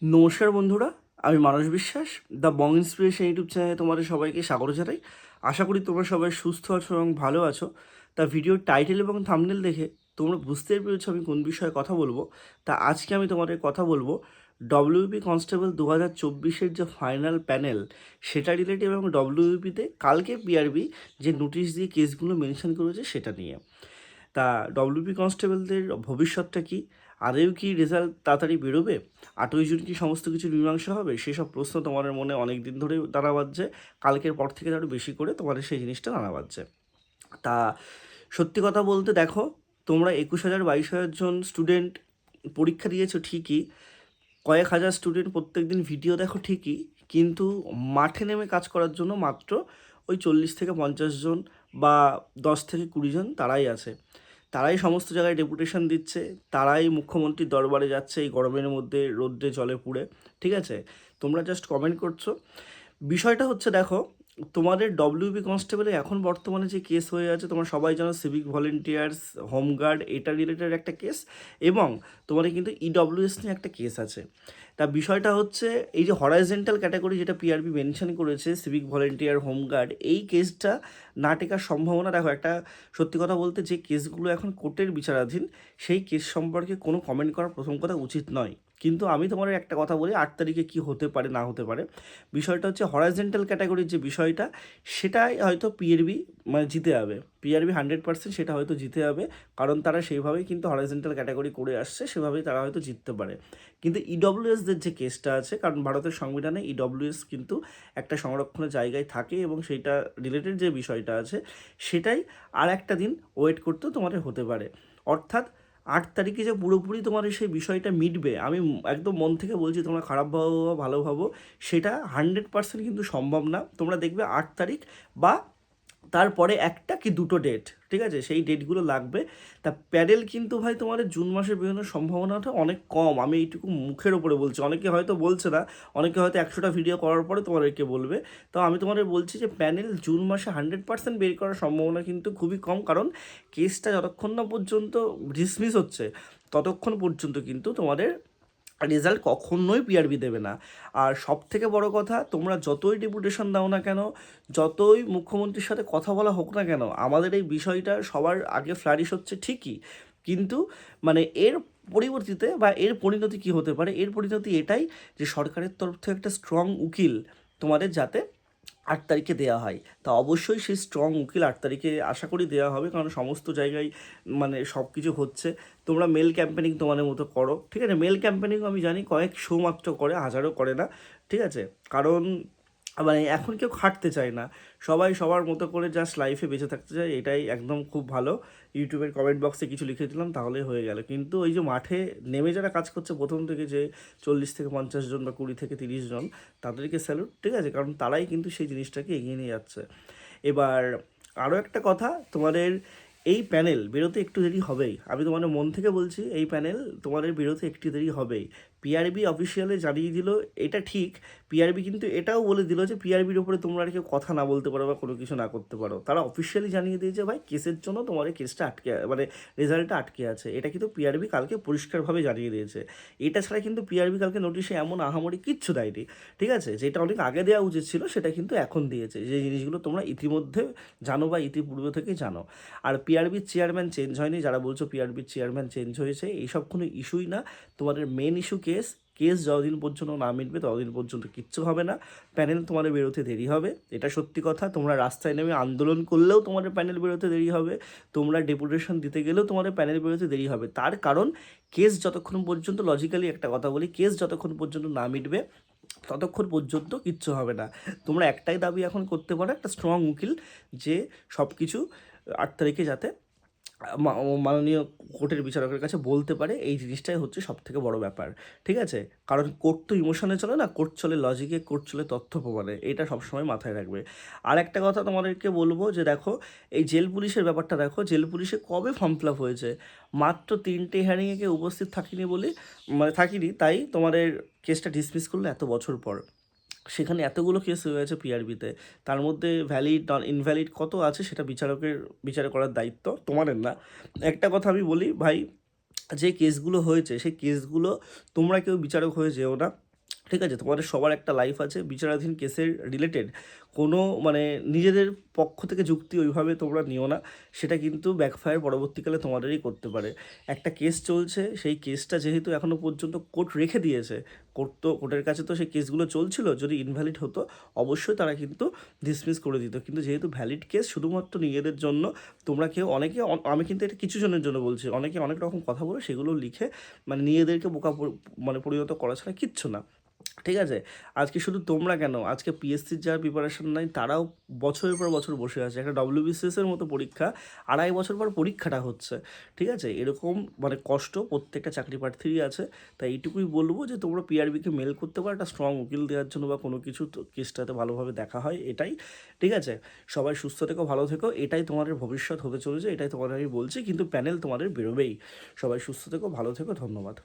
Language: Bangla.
নমস্কার বন্ধুরা, আমি মানস বিশ্বাস। দ্য বং ইন্সপিরেশন ইউটিউব চ্যানেলে তোমাদের সবাইকে স্বাগত জানাই। আশা করি তোমরা সবাই সুস্থ আছো এবং ভালো আছো। তা ভিডিওর টাইটেল এবং থাম্বনেল দেখে তোমরা বুঝতেই পেরেছো আমি কোন বিষয়ে কথা বলবো। তা আজকে আমি তোমাদের কথা বলবো ডব্লিউপি কনস্টেবল 2024-এর যে ফাইনাল প্যানেল সেটা রিলেটিভ এবং ডব্লিউপিতে কালকে পিআরবি যে নোটিশ দিয়ে কেসগুলো মেনশন করেছে সেটা নিয়ে। তা ডব্লিউপি কনস্টেবলদের ভবিষ্যৎটা কী, আদেও কি রেজাল্ট তাড়াতাড়ি বেরোবে, 8ই জুন কি সমস্ত কিছু মীমাংসা হবে, সেসব প্রশ্ন তোমাদের মনে অনেক দিন ধরে দাঁড়া বাজছে। কালকের পর থেকে আরও বেশি করে তোমাদের সেই জিনিসটা দাঁড়া বাজছে। তা সত্যি কথা বলতে দেখো, তোমরা 21,000 22,000 জন স্টুডেন্ট পরীক্ষা দিয়েছো ঠিকই, কয়েক হাজার স্টুডেন্ট প্রত্যেক দিন ভিডিও দেখো ঠিকই, কিন্তু মাঠে নেমে কাজ করার জন্য মাত্র ওই 40 থেকে 50 জন বা 10 থেকে 20 জন তারাই আছে। তারাই সমস্ত জায়গায় ডেপুটেশন দিচ্ছে, তারাই মুখ্যমন্ত্রীর দরবারে যাচ্ছে এই গরমের মধ্যে রোদ্রে জলে পুড়ে। ঠিক আছে, তোমরা জাস্ট কমেন্ট করছো। বিষয়টা হচ্ছে দেখো, তোমাদের ডব্লিউবি কনস্টেবলে এখন বর্তমানে যে কেস হয়ে আছে তোমরা সবাই জানো, সিভিক ভলেন্টিয়ার্স, হোমগার্ড, এটা রিলেটেড একটা কেস, এবং তোমাদের কিন্তু ইডব্লিউএস নিয়ে একটা কেস আছে। তা বিষয়টা হচ্ছে এই যে হরাইজেন্টাল ক্যাটাগরি যেটা পিআরবি মেনশন করেছে, সিভিক ভলেন্টিয়ার, হোমগার্ড, এই কেসটা না টেকার সম্ভাবনা দেখো। একটা সত্যি কথা বলতে, যে কেসগুলো এখন কোর্টের বিচারাধীন সেই কেস সম্পর্কে কোনো কমেন্ট করা প্রথম কথা উচিত নয়। কিন্তু আমি তোমার একটা কথা বলি, 8 তারিখে কী হতে পারে না হতে পারে। বিষয়টা হচ্ছে হরাইজেন্টাল ক্যাটাগরির যে বিষয়টা, সেটাই হয়তো পিআরবি মানে জিতে যাবে। পিআরবি 100% সেটা হয়তো জিতে যাবে, কারণ তারা সেইভাবেই কিন্তু হরাইজেন্টাল ক্যাটাগরি করে আসছে, সেভাবেই তারা হয়তো জিততে পারে। কিন্তু ইডব্লিউএসদের যে কেসটা আছে, কারণ ভারতের সংবিধানে ইডব্লিউএস কিন্তু একটা সংরক্ষণের জায়গায় থাকে, এবং সেইটা রিলেটেড যে বিষয়টা আছে সেটাই আর একটা দিন ওয়েট করতেও তোমাদের হতে পারে। অর্থাৎ 8 তারিখে যে পুরোপুরি তোমার সেই বিষয়টা মিটবে, আমি একদম মন থেকে বলছি, তোমরা খারাপ ভাবো বা ভালো ভাবো, সেটা 100% কিন্তু সম্ভব না। তোমরা দেখবে 8 তারিখ বা তারপরে একটা কি দুটো ডেট, ঠিক আছে, সেই ডেটগুলো লাগবে। তা প্যাডেল কিন্তু ভাই তোমাদের জুন মাসে বেরোনোর সম্ভাবনাটা অনেক কম। আমি এইটুকু মুখের ওপরে বলছি, অনেকে হয়তো বলছে না, অনেকে হয়তো 100টা ভিডিও করার পরে তোমাদেরকে বলবে। তো আমি তোমাদের বলছি যে প্যানেল জুন মাসে 100% বের করার সম্ভাবনা কিন্তু খুবই কম, কারণ কেসটা যতক্ষণ না পর্যন্ত ডিসমিস হচ্ছে ততক্ষণ পর্যন্ত কিন্তু তোমাদের রেজাল্ট কখনোই পিআরবি দেবে না। আর সব থেকে বড় কথা, তোমরা যতই ডেপুটেশন দাও না কেন, যতই মুখ্যমন্ত্রীর সাথে কথা বলা হোক না কেন, আমাদের এই বিষয়টা সবার আগে ফ্লারিশ হচ্ছে ঠিকই, কিন্তু মানে এর পরিবর্তিতে বা এর পরিণতি কী হতে পারে, এর পরিণতি এটাই যে সরকারের তরফ থেকে একটা স্ট্রং উকিল তোমাদের যাতে 8 তারিখে দেওয়া হয়। তা অবশ্যই সেই স্ট্রং উকিল 8 তারিখে আশা করি দেওয়া হবে, কারণ সমস্ত জায়গায় মানে সব কিছু হচ্ছে। তোমরা মেল ক্যাম্পেনিং তোমাদের মতো করো, ঠিক আছে, মেল ক্যাম্পেনিং আমি জানি কয়েক শো মাত্র করে, হাজারও করে না, ঠিক আছে, কারণ মানে এখন কেউ খাটতে চায় না, সবাই সবার মতো করে জাস্ট লাইফে বেঁচে থাকতে চায়, এটাই একদম খুব ভালো। ইউটিউবের কমেন্ট বক্সে কিছু লিখে দিলাম তাহলে হয়ে গেল, কিন্তু ওই যে মাঠে নেমে যারা কাজ করছে প্রথম থেকে, যে 40 থেকে 50 জন বা 20 থেকে 30 জন, তাদেরকে স্যালুট, ঠিক আছে, কারণ তারাই কিন্তু সেই জিনিসটাকে এগিয়ে নিয়ে যাচ্ছে। এবার আরও একটা কথা, তোমাদের এই প্যানেল বেরোতে একটু দেরি হবেই, আমি তোমাদের মন থেকে বলছি, এই প্যানেল তোমাদের বেরোতে একটু দেরি হবেই। পিআরবি অফিসিয়ালে জানিয়ে দিল এটা ঠিক, পিআরবি কিন্তু এটাও বলে দিল যে পিআরবির ওপরে তোমরা আর কেউ কথা না বলতে পারো বা কোনো কিছু না করতে পারো। তারা অফিসিয়ালি জানিয়ে দিয়েছে ভাই কেসের জন্য তোমার এই কেসটা আটকে, মানে রেজাল্টটা আটকে আছে, এটা কিন্তু পিআরবি কালকে পরিষ্কারভাবে জানিয়ে দিয়েছে। এটা ছাড়া কিন্তু পিআরবি কালকে নোটিশে এমন আহামরি কিচ্ছু দেয়নি, ঠিক আছে, যেটা অনেক আগে দেওয়া উচিত ছিল সেটা কিন্তু এখন দিয়েছে, যে জিনিসগুলো তোমরা ইতিমধ্যে জানো বা ইতিপূর্বে থেকে জানো। আর পিআরবির চেয়ারম্যান চেঞ্জ হয়নি, যারা বলছো পিআরবির চেয়ারম্যান চেঞ্জ হয়েছে, এইসব কোনো ইস্যুই না। তোমাদের মেন ইস্যু কেস, কেস যতদিন পর্যন্ত না মিটবে ততদিন পর্যন্ত কিচ্ছু হবে না। প্যানেল তোমাদের বেরোতে দেরি হবে, এটা সত্যি কথা। তোমরা রাস্তায় নেমে আন্দোলন করলেও তোমাদের প্যানেল বেরোতে দেরি হবে, তোমরা ডেপুটেশন দিতে গেলেও তোমাদের প্যানেল বেরোতে দেরি হবে। তার কারণ কেস যতক্ষণ পর্যন্ত, লজিক্যালি একটা কথা বলি, কেস যতক্ষণ পর্যন্ত না মিটবে ততক্ষণ পর্যন্ত কিচ্ছু হবে না। তোমরা একটাই দাবি এখন করতে পারো, একটা স্ট্রং উকিল, যে সব কিছু 8 তারিখে যাতে মাননীয় কোর্টের বিচারকের কাছে বলতে পারে, এই জিনিসটাই হচ্ছে সব থেকে বড় ব্যাপার, ঠিক আছে, কারণ কোর্ট তো ইমোশনে চলে না, কোর্ট চলে লজিকে, কোর্ট চলে তথ্য প্রমাণে, এটা সবসময় মাথায় রাখবে। আর একটা কথা তোমাদেরকে বলবো যে দেখো, এই জেল পুলিশের ব্যাপারটা দেখো, জেল পুলিশে কবে ফর্ম ফিল আপ হয়েছে, মাত্র 3টে হিয়ারিংয়ে কেউ উপস্থিত থাকিনি বলে, মানে থাকিনি, তাই তোমাদের কেসটা ডিসমিস করলো এত বছর পর। সেখানে এতগুলো কেস হয়ে গেছে পিআরবিতে, তার মধ্যে ভ্যালিড নন ইনভ্যালিড কত আছে সেটা বিচারকের বিচার করার দায়িত্ব, তোমাদের না। একটা কথা আমি বলি ভাই, যে কেসগুলো হয়েছে সেই কেসগুলো তোমরা কেউ বিচারক হয়ে যেও না, ঠিক আছে, তোমাদের সবার একটা লাইফ আছে, বিচারাধীন কেসের রিলেটেড কোনো মানে নিজেদের পক্ষ থেকে যুক্তি ওইভাবে তোমরা নিও না, সেটা কিন্তু ব্যাকফায়ার পরবর্তীকালে তোমাদেরই করতে পারে। একটা কেস চলছে, সেই কেসটা যেহেতু এখনও পর্যন্ত কোর্ট রেখে দিয়েছে, কোর্টের কাছে তো সেই কেসগুলো চলছিল, যদি ইনভ্যালিড হতো অবশ্যই তারা কিন্তু ডিসমিস করে দিত, কিন্তু যেহেতু ভ্যালিড কেস শুধুমাত্র নিজেদের জন্য তোমরা কেউ অনেকে আমি কিন্তু এটা কিছু জনের জন্য বলছি, অনেকে অনেক রকম কথা বলে সেগুলো লিখে মানে নিজেদেরকে বোকা মানে পরিণত করা ছাড়া কিচ্ছু না। ঠিক আছে, আজকে শুধু তোমরা কেন, আজকে পিএসসির যারা প্রিপারেশন নাই তারাও বছরের পর বছর বসে আছে, একটা ডব্লিউবিসিএসের মতো পরীক্ষা 2.5 বছর পর পরীক্ষাটা হচ্ছে। ঠিক আছে, এরকম মানে কষ্ট প্রত্যেকটা চাকরি প্রার্থীরই আছে। তাই এইটুকুই বলবো যে তোমরা পিআরবিকে মেল করতে পারো একটা স্ট্রং উকিল দেওয়ার জন্য বা কোনো কিছু, তো কেসটাতে ভালোভাবে দেখা হয় এটাই। ঠিক আছে, সবাই সুস্থ থেকো, ভালো থেকো, এটাই তোমাদের ভবিষ্যৎ হতে চলেছে, এটাই তোমাদের আমি বলছি, কিন্তু প্যানেল তোমাদের বেরোবেই। সবাই সুস্থ থেকো, ভালো থেকো, ধন্যবাদ।